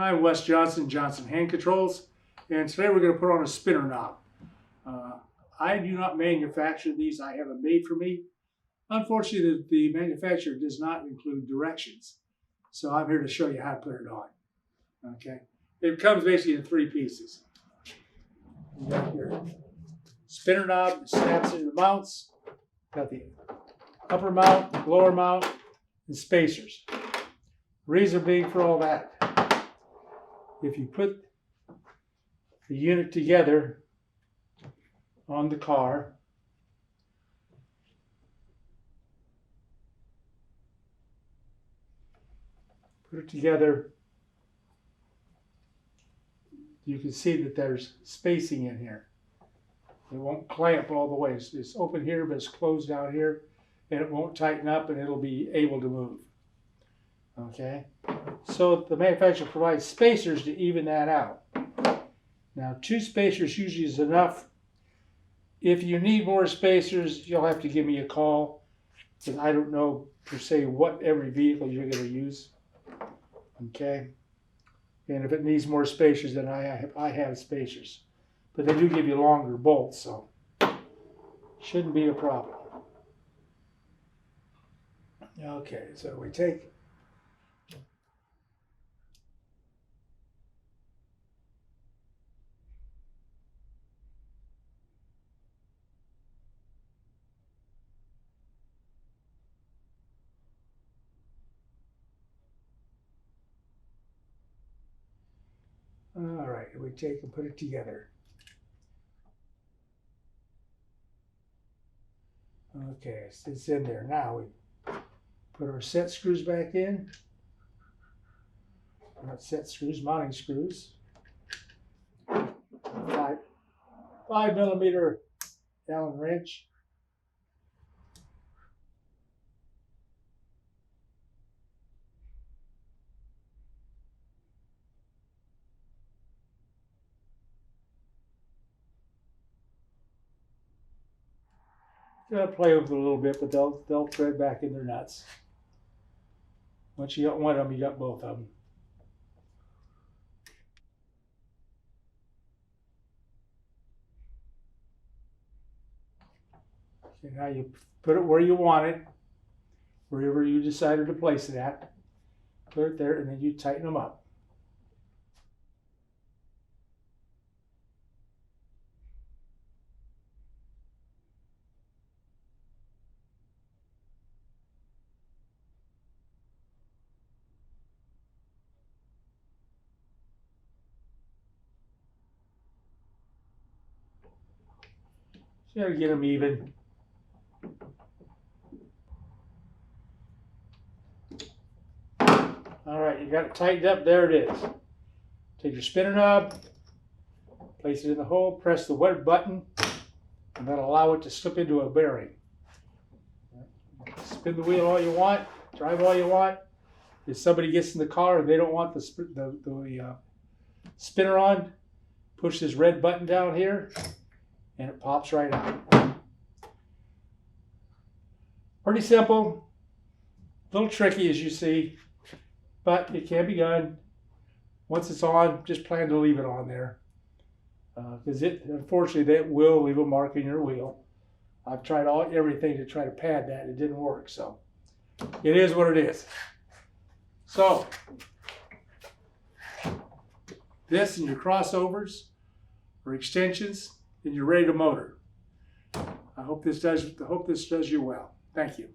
Hi, Wes Johnson, Johnson Hand Controls, and today we're going to put on a spinner knob. I do not manufacture these. I have them made for me. Unfortunately, the manufacturer does not include directions, so I'm here to show you how to put it on. Okay, it comes basically in three pieces. You got your spinner knob, snaps into the mounts. Got the upper mount, lower mount, and spacers. Reason being for all that, if you put the unit together on the car, put it together, you can see that there's spacing in here. It won't clamp all the way. It's open here, but it's closed down here, and it won't tighten up, and it'll be able to move. Okay, so the manufacturer provides spacers to even that out. Now, 2 spacers usually is enough. If you need more spacers, you'll have to give me a call, because I don't know per se what every vehicle you're going to use. Okay, and if it needs more spacers, then I have spacers, but they do give you longer bolts, so shouldn't be a problem. Okay, so we take all right, we take and put it together. Okay, it's in there. Now we put our set screws back in. Not set screws, mounting screws. 5mm Allen wrench. Gotta play with it a little bit, but they'll thread back in their nuts. Once you got one of them, you got both of them. Okay, now you put it where you want it, wherever you decided to place it at. Put it there, and then you tighten them up. You gotta get them even. All right, you got it tightened up. There it is. Take your spinner knob, place it in the hole, press the red button, and that'll allow it to slip into a bearing. Spin the wheel all you want, drive all you want. If somebody gets in the car and they don't want the spinner on, push this red button down here, and it pops right out. Pretty simple, a little tricky as you see, but it can be done. Once it's on, just plan to leave it on there, because unfortunately that will leave a mark in your wheel. I've tried everything to try to pad that. It didn't work, so it is what it is. So this and your crossovers or extensions, and you're ready to motor. I hope this does you well. Thank you.